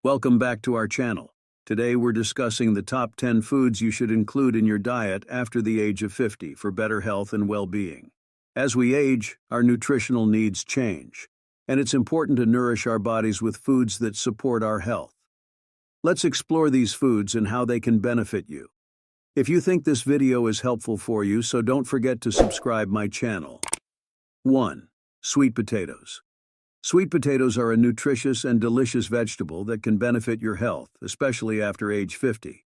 Welcome back to our channel. Today we're discussing the top 10 foods you should include in your diet after the age of 50 for better health and well-being. As we age, our nutritional needs change, and it's important to nourish our bodies with foods that support our health. Let's explore these foods and how they can benefit you. If you think this video is helpful for you, so don't forget to subscribe my channel. 1. Sweet potatoes. Sweet potatoes are a nutritious and delicious vegetable that can benefit your health, especially after age 50.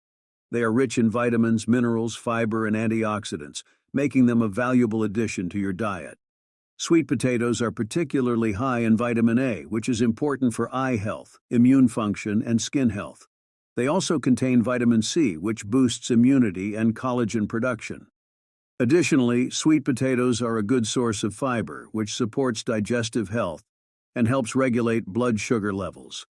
They are rich in vitamins, minerals, fiber, and antioxidants, making them a valuable addition to your diet. Sweet potatoes are particularly high in vitamin A, which is important for eye health, immune function, and skin health. They also contain vitamin C, which boosts immunity and collagen production. Additionally, sweet potatoes are a good source of fiber, which supports digestive health and helps regulate blood sugar levels.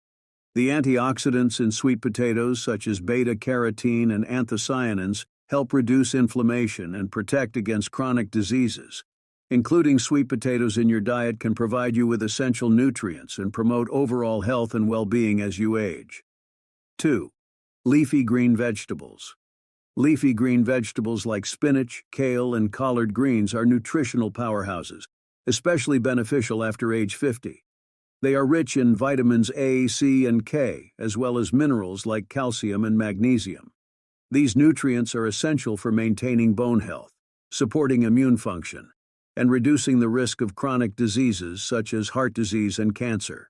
The antioxidants in sweet potatoes, such as beta-carotene and anthocyanins, help reduce inflammation and protect against chronic diseases. Including sweet potatoes in your diet can provide you with essential nutrients and promote overall health and well-being as you age. 2. Leafy green vegetables. Leafy green vegetables like spinach, kale, and collard greens are nutritional powerhouses, especially beneficial after age 50. They are rich in vitamins A, C, and K, as well as minerals like calcium and magnesium. These nutrients are essential for maintaining bone health, supporting immune function, and reducing the risk of chronic diseases such as heart disease and cancer.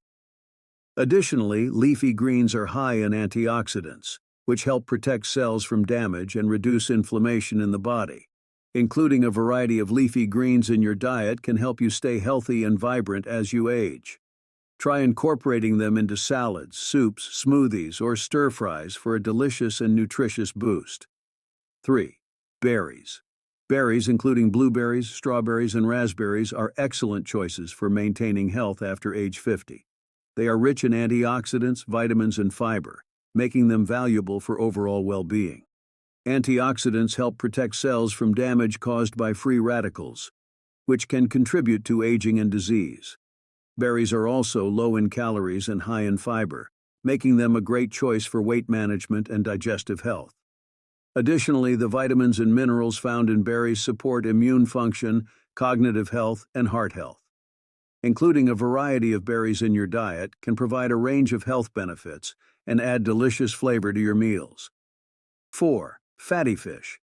Additionally, leafy greens are high in antioxidants, which help protect cells from damage and reduce inflammation in the body. Including a variety of leafy greens in your diet can help you stay healthy and vibrant as you age. Try incorporating them into salads, soups, smoothies, or stir-fries for a delicious and nutritious boost. 3. Berries. Berries, including blueberries, strawberries, and raspberries, are excellent choices for maintaining health after age 50. They are rich in antioxidants, vitamins, and fiber, making them valuable for overall well-being. Antioxidants help protect cells from damage caused by free radicals, which can contribute to aging and disease. Berries are also low in calories and high in fiber, making them a great choice for weight management and digestive health. Additionally, the vitamins and minerals found in berries support immune function, cognitive health, and heart health. Including a variety of berries in your diet can provide a range of health benefits and add delicious flavor to your meals. 4. Fatty fish.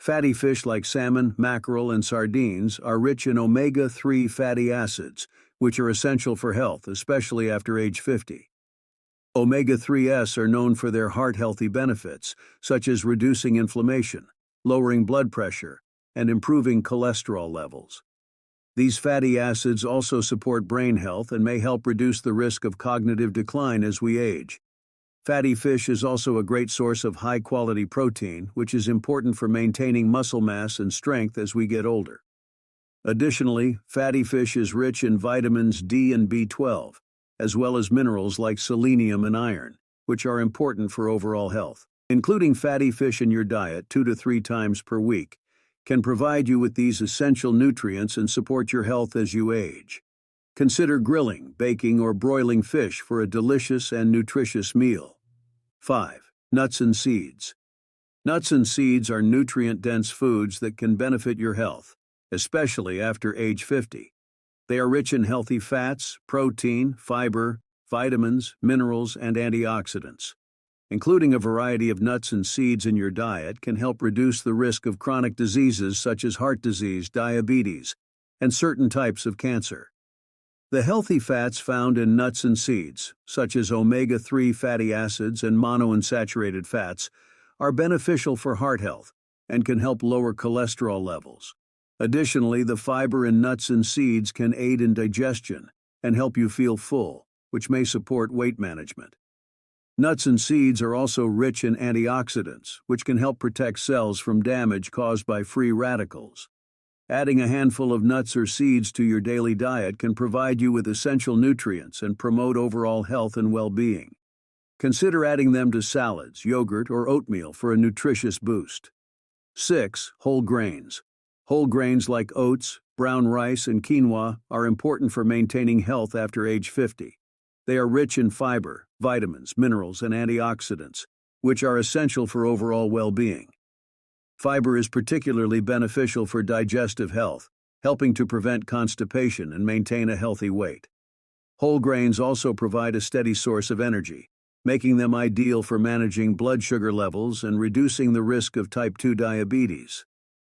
Fatty fish like salmon, mackerel, and sardines are rich in omega-3 fatty acids, which are essential for health, especially after age 50. Omega-3s are known for their heart-healthy benefits, such as reducing inflammation, lowering blood pressure, and improving cholesterol levels. These fatty acids also support brain health and may help reduce the risk of cognitive decline as we age. Fatty fish is also a great source of high-quality protein, which is important for maintaining muscle mass and strength as we get older. Additionally, fatty fish is rich in vitamins D and B12, as well as minerals like selenium and iron, which are important for overall health. Including fatty fish in your diet 2 to 3 times per week can provide you with these essential nutrients and support your health as you age. Consider grilling, baking, or broiling fish for a delicious and nutritious meal. 5. Nuts and seeds. Nuts and seeds are nutrient-dense foods that can benefit your health, especially after age 50. They are rich in healthy fats, protein, fiber, vitamins, minerals, and antioxidants. Including a variety of nuts and seeds in your diet can help reduce the risk of chronic diseases such as heart disease, diabetes, and certain types of cancer. The healthy fats found in nuts and seeds, such as omega-3 fatty acids and monounsaturated fats, are beneficial for heart health and can help lower cholesterol levels. Additionally, the fiber in nuts and seeds can aid in digestion and help you feel full, which may support weight management. Nuts and seeds are also rich in antioxidants, which can help protect cells from damage caused by free radicals. Adding a handful of nuts or seeds to your daily diet can provide you with essential nutrients and promote overall health and well-being. Consider adding them to salads, yogurt, or oatmeal for a nutritious boost. 6. Whole grains. Whole grains like oats, brown rice, and quinoa are important for maintaining health after age 50. They are rich in fiber, vitamins, minerals, and antioxidants, which are essential for overall well-being. Fiber is particularly beneficial for digestive health, helping to prevent constipation and maintain a healthy weight. Whole grains also provide a steady source of energy, making them ideal for managing blood sugar levels and reducing the risk of type 2 diabetes.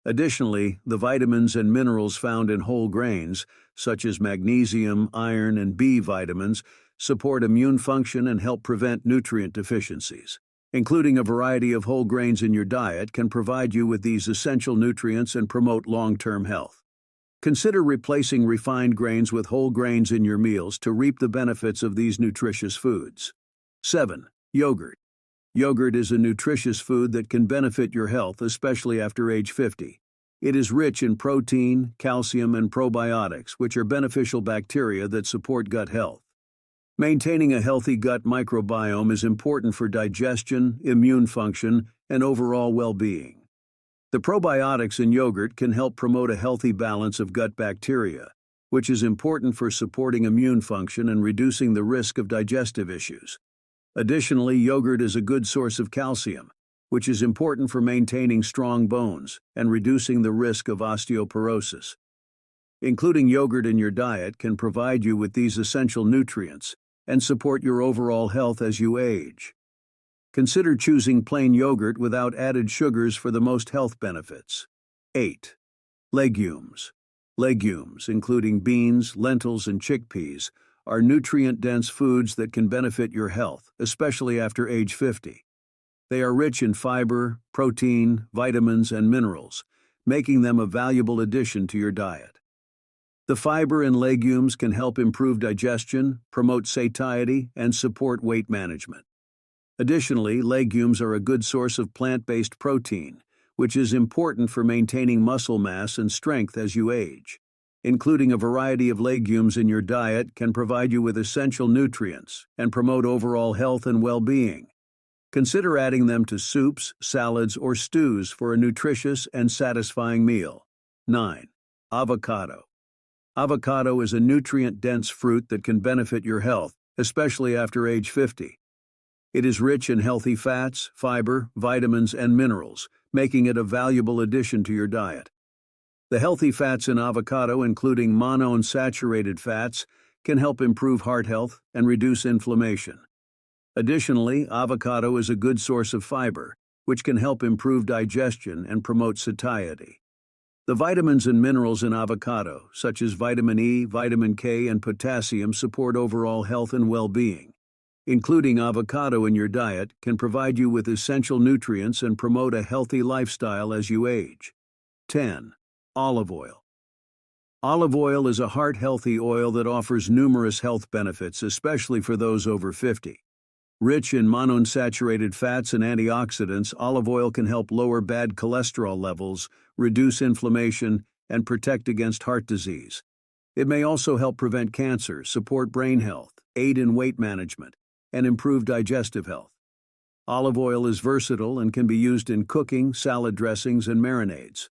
Additionally, the vitamins and minerals found in whole grains, such as magnesium, iron, and B vitamins, support immune function and help prevent nutrient deficiencies. Including a variety of whole grains in your diet can provide you with these essential nutrients and promote long-term health. Consider replacing refined grains with whole grains in your meals to reap the benefits of these nutritious foods. 7. Yogurt. Yogurt is a nutritious food that can benefit your health, especially after age 50. It is rich in protein, calcium, and probiotics, which are beneficial bacteria that support gut health. Maintaining a healthy gut microbiome is important for digestion, immune function, and overall well-being. The probiotics in yogurt can help promote a healthy balance of gut bacteria, which is important for supporting immune function and reducing the risk of digestive issues. Additionally, yogurt is a good source of calcium, which is important for maintaining strong bones and reducing the risk of osteoporosis. Including yogurt in your diet can provide you with these essential nutrients and support your overall health as you age. Consider choosing plain yogurt without added sugars for the most health benefits. 8. Legumes. Legumes, including beans, lentils, and chickpeas, are nutrient-dense foods that can benefit your health, especially after age 50. They are rich in fiber, protein, vitamins, and minerals, making them a valuable addition to your diet. The fiber in legumes can help improve digestion, promote satiety, and support weight management. Additionally, legumes are a good source of plant-based protein, which is important for maintaining muscle mass and strength as you age. Including a variety of legumes in your diet can provide you with essential nutrients and promote overall health and well-being. Consider adding them to soups, salads, or stews for a nutritious and satisfying meal. 9. Avocado. Avocado is a nutrient-dense fruit that can benefit your health, especially after age 50. It is rich in healthy fats, fiber, vitamins, and minerals, making it a valuable addition to your diet. The healthy fats in avocado, including monounsaturated fats, can help improve heart health and reduce inflammation. Additionally, avocado is a good source of fiber, which can help improve digestion and promote satiety. The vitamins and minerals in avocado, such as vitamin E, vitamin K, and potassium, support overall health and well-being. Including avocado in your diet can provide you with essential nutrients and promote a healthy lifestyle as you age. 10. Olive oil. Olive oil is a heart-healthy oil that offers numerous health benefits, especially for those over 50. Rich in monounsaturated fats and antioxidants, olive oil can help lower bad cholesterol levels, reduce inflammation, and protect against heart disease. It may also help prevent cancer, support brain health, aid in weight management, and improve digestive health. Olive oil is versatile and can be used in cooking, salad dressings, and marinades.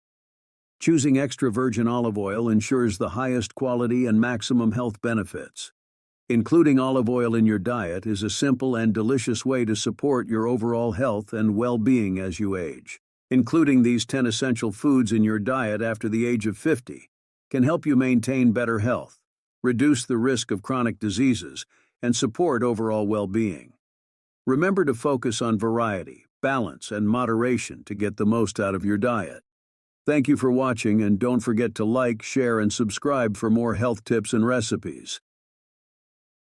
Choosing extra virgin olive oil ensures the highest quality and maximum health benefits. Including olive oil in your diet is a simple and delicious way to support your overall health and well-being as you age. Including these 10 essential foods in your diet after the age of 50 can help you maintain better health, reduce the risk of chronic diseases, and support overall well-being. Remember to focus on variety, balance, and moderation to get the most out of your diet. Thank you for watching, and don't forget to like, share, and subscribe for more health tips and recipes.